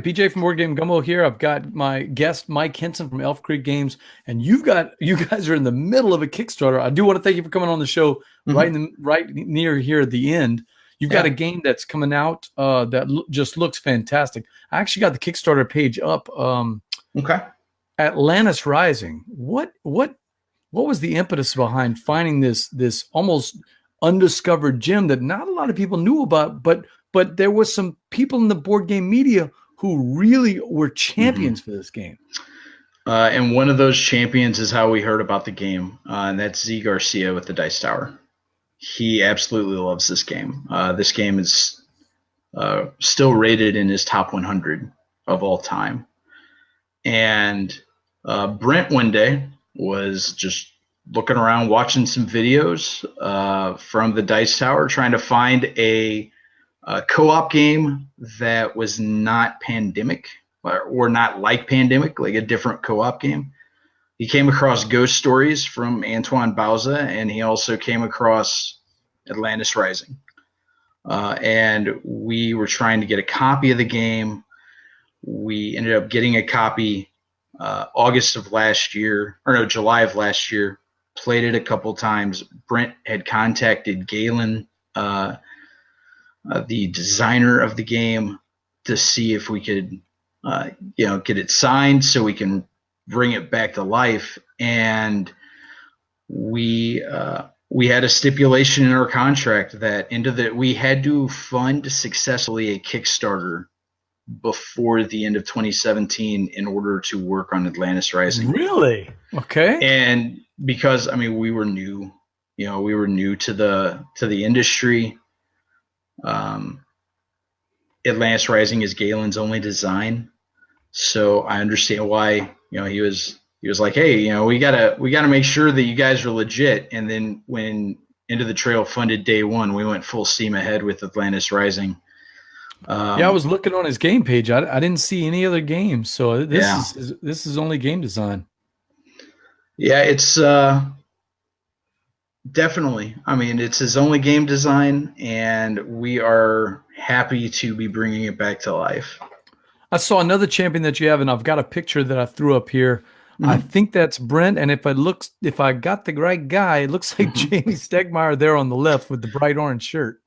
PJ from Board Game Gumbo here. I've got my guest Mike Hinson from Elf Creek Games, and you guys are in the middle of a Kickstarter. I do want to thank you for coming on the show right near here at the end. You've got a game that's coming out that just looks fantastic. I actually got the Kickstarter page up. Okay. Atlantis Rising. What was the impetus behind finding this almost undiscovered gem that not a lot of people knew about, but there was some people in the board game media who really were champions for this game. And one of those champions is how we heard about the game, and that's Z Garcia with the Dice Tower. He absolutely loves this game. This game is still rated in his top 100 of all time. And Brent one day was just looking around, watching some videos from the Dice Tower, trying to find a co-op game that was not Pandemic or not like Pandemic, like a different co-op game. He came across Ghost Stories from Antoine Bauza, and he also came across Atlantis Rising. And we were trying to get a copy of the game. We ended up getting a copy July of last year. Played it a couple times. Brent had contacted Galen, the designer of the game, to see if we could, get it signed so we can bring it back to life. And we had a stipulation in our contract that we had to fund successfully a Kickstarter before the end of 2017 in order to work on Atlantis Rising. Really? Okay. And because we were new, we were new to the industry. Atlantis Rising is Galen's only design, so I understand why he was like, hey, we gotta make sure that you guys are legit. And then when Into the Trail funded day one, we went full steam ahead with Atlantis Rising. I was looking on his game page. I didn't see any other games, so this is only game design. Yeah, it's definitely. It's his only game design, and we are happy to be bringing it back to life. I saw another champion that you have, and I've got a picture that I threw up here. I think that's Brent, and if I got the right guy, it looks like Jamie Stegmaier there on the left with the bright orange shirt.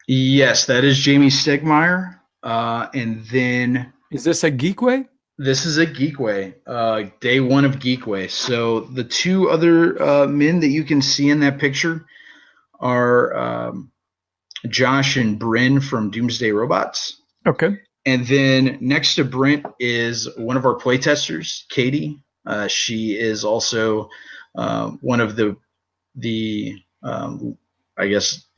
Yes, that is Jamie Stegmaier. And then is this a Geekway? This is a Geekway, day one of Geekway. So the two other men that you can see in that picture are Josh and Bryn from Doomsday Robots. Okay. And then next to Brent is one of our playtesters, Katie. She is also one of the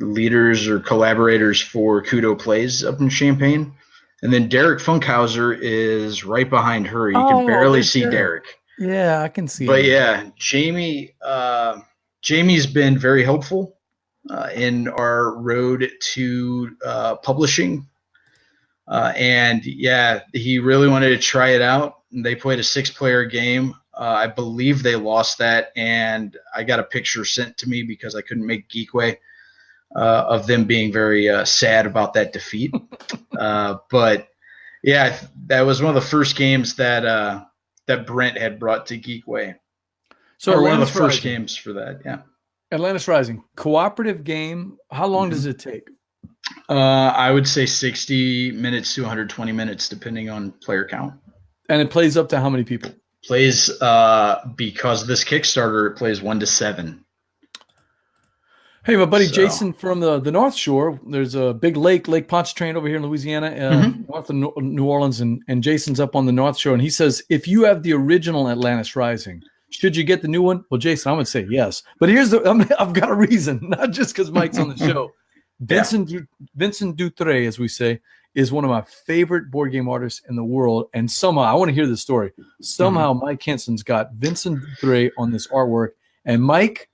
leaders or collaborators for Kudo Plays up in Champaign. And then Derek Funkhauser is right behind her. You can barely see Derek. Yeah, I can see. But yeah, Jamie's been very helpful in our road to publishing. And yeah, he really wanted to try it out. They played a 6-player game. I believe they lost that, and I got a picture sent to me because I couldn't make Geekway. Of them being very sad about that defeat. But yeah, that was one of the first games that Brent had brought to Geekway. So one of the first games for that, yeah. Atlantis Rising, cooperative game. How long does it take? I would say 60 minutes to 120 minutes, depending on player count. And it plays up to how many people? Plays, because of this Kickstarter, it plays 1 to 7. Hey, my buddy Jason from the North Shore. There's a big Lake Pontchartrain over here in Louisiana, north of New Orleans, and Jason's up on the North Shore. And he says, if you have the original Atlantis Rising, should you get the new one? Well, Jason, I'm going to say yes. But I've got a reason, not just because Mike's on the show. Vincent Dutrait, as we say, is one of my favorite board game artists in the world. And somehow, I want to hear this story. Somehow, Mike Hinson's got Vincent Dutrait on this artwork. And Mike,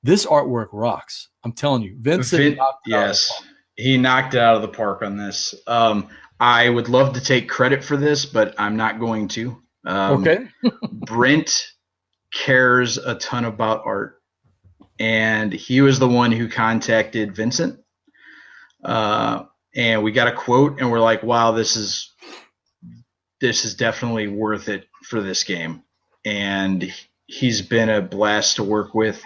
this artwork rocks. I'm telling you. Vincent he knocked it out of the park on this. I would love to take credit for this, but I'm not going to. Okay. Brent cares a ton about art, and he was the one who contacted Vincent. And we got a quote, and we're like, wow, this is this is definitely worth it for this game. And he's been a blast to work with.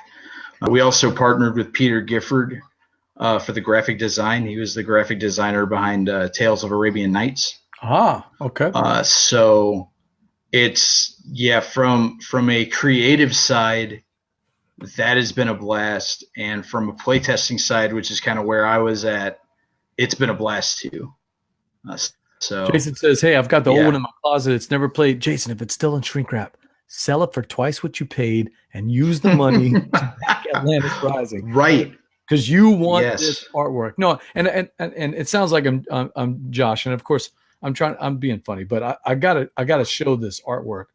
We also partnered with Peter Gifford for the graphic design. He was the graphic designer behind Tales of Arabian Nights. Ah, okay. So it's, from a creative side, that has been a blast. And from a playtesting side, which is kind of where I was at, it's been a blast too. So Jason says, hey, I've got the old one in my closet. It's never played. Jason, if it's still in shrink wrap, sell it for twice what you paid and use the money to back Atlantis Rising. Right. Because you want this artwork. No, and it sounds like I'm Josh, and of course I'm being funny, but I gotta show this artwork.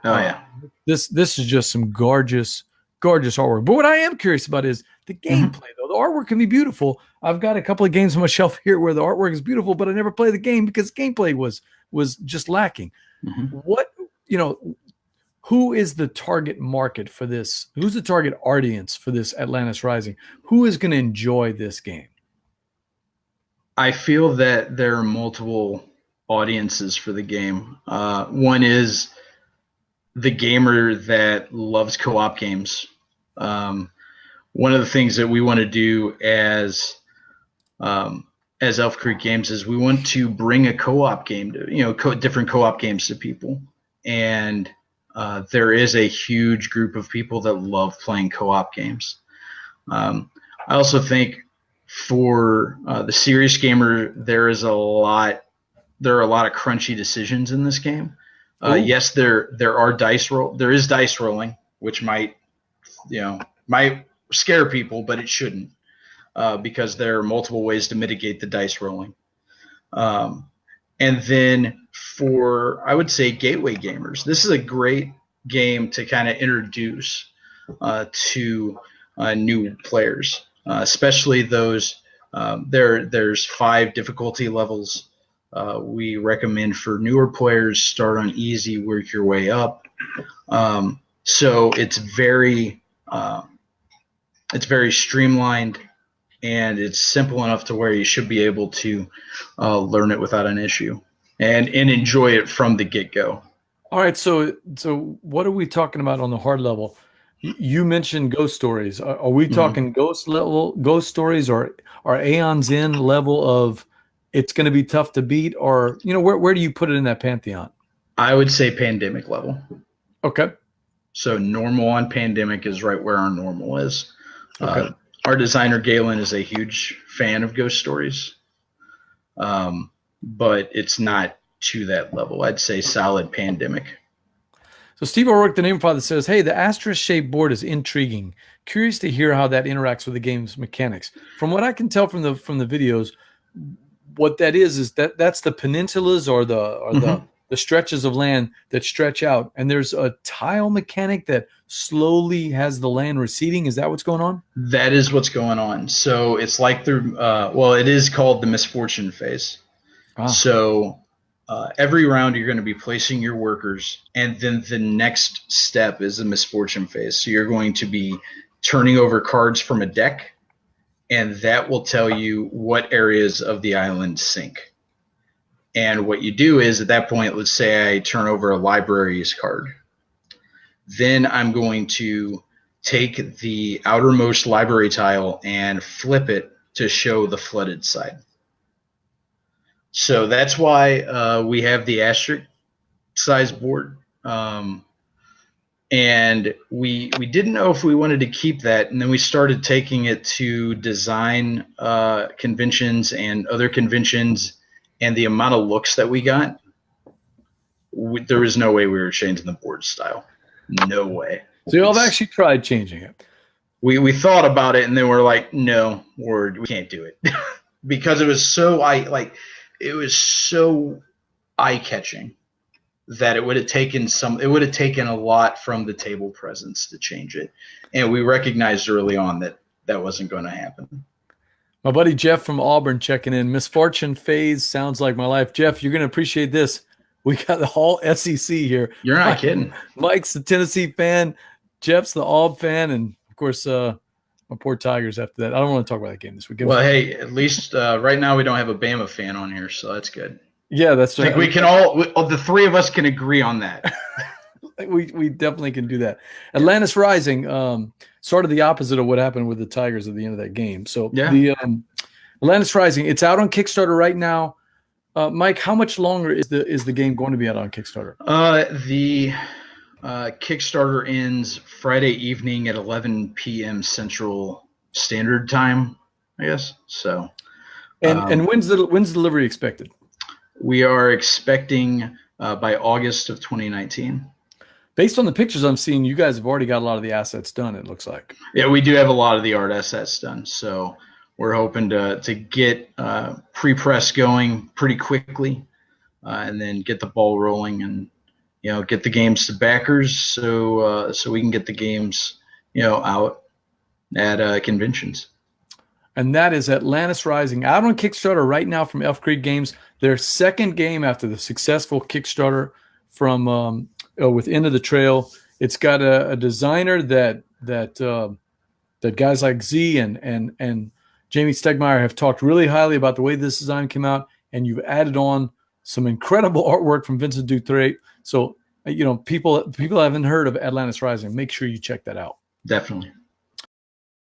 Oh yeah. This is just some gorgeous artwork. But what I am curious about is the gameplay, though. The artwork can be beautiful. I've got a couple of games on my shelf here where the artwork is beautiful, but I never play the game because gameplay was just lacking. What, who is the target market for this? Who's the target audience for this Atlantis Rising? Who is going to enjoy this game? I feel that there are multiple audiences for the game. One is the gamer that loves co-op games. One of the things that we want to do as Elf Creek Games is we want to bring a co-op game to, different co-op games to people. And there is a huge group of people that love playing co-op games. I also think for the serious gamer, there are a lot of crunchy decisions in this game. Yes, there are there is dice rolling, which might scare people, but it shouldn't, because there are multiple ways to mitigate the dice rolling. And then for, I would say, gateway gamers, this is a great game to kind of introduce to new players, especially those. There's 5 difficulty levels. We recommend for newer players, start on easy, work your way up. So it's very streamlined, and it's simple enough to where you should be able to learn it without an issue and enjoy it from the get-go. All right, so what are we talking about on the hard level? You mentioned ghost stories. Are we talking ghost stories, or Aeon's End level of it's going to be tough to beat, or where do you put it in that pantheon? I would say pandemic level. Okay. So normal on pandemic is right where our normal is. Okay. Our designer Galen is a huge fan of ghost stories, but it's not to that level. I'd say solid pandemic. So Steve O'Rourke, the Name Father, says, hey, the asterisk-shaped board is intriguing. Curious to hear how that interacts with the game's mechanics. From what I can tell from the videos, what that is that's the peninsulas or the stretches of land that stretch out, and there's a tile mechanic that slowly has the land receding. Is that what's going on? That is what's going on. So it's like it is called the misfortune phase. So every round you're going to be placing your workers, and then the next step is the misfortune phase. So you're going to be turning over cards from a deck, and that will tell you what areas of the island sink. And what you do is, at that point, let's say I turn over a libraries card. Then I'm going to take the outermost library tile and flip it to show the flooded side. So that's why we have the asterisk size board. And we didn't know if we wanted to keep that. And then we started taking it to design conventions and other conventions, and the amount of looks that we got, there was no way we were changing the board style. No way. So y'all have actually tried changing it. We thought about it, and then we're like, no, we can't do it. Because it was so eye-catching that it would have taken a lot from the table presence to change it. And we recognized early on that wasn't going to happen. My buddy Jeff from Auburn checking in. Misfortune phase sounds like my life. Jeff, you're going to appreciate this. We got the whole SEC here. You're not kidding. Mike's the Tennessee fan. Jeff's the Aub fan. And, of course, my poor Tigers after that. I don't want to talk about that game this weekend. Well, hey, at least right now we don't have a Bama fan on here, so that's good. Yeah, that's I right. think we can the three of us can agree on that. We definitely can do that. Atlantis Rising, sort of the opposite of what happened with the Tigers at the end of that game. So Yeah. the Atlantis Rising, it's out on Kickstarter right now. Mike, how much longer is the game going to be out on Kickstarter? The Kickstarter ends Friday evening at 11 p.m. Central Standard Time, I guess. So, And when's delivery expected? we are expecting by August of 2019. Based on the pictures I'm seeing, you guys have already got a lot of the assets done, it looks like. Yeah, we do have a lot of the art assets done. So we're hoping to get pre-press going pretty quickly, and then get the ball rolling, and get the games to backers, so we can get the games out at conventions. And that is Atlantis Rising, out on Kickstarter right now from Elf Creek Games. Their second game after the successful Kickstarter from with End of the Trail. It's got a designer that guys like Z and Jamie Stegmeyer have talked really highly about the way this design came out, and you've added on some incredible artwork from Vincent Dutrait. So people haven't heard of Atlantis Rising. Make sure you check that out. Definitely.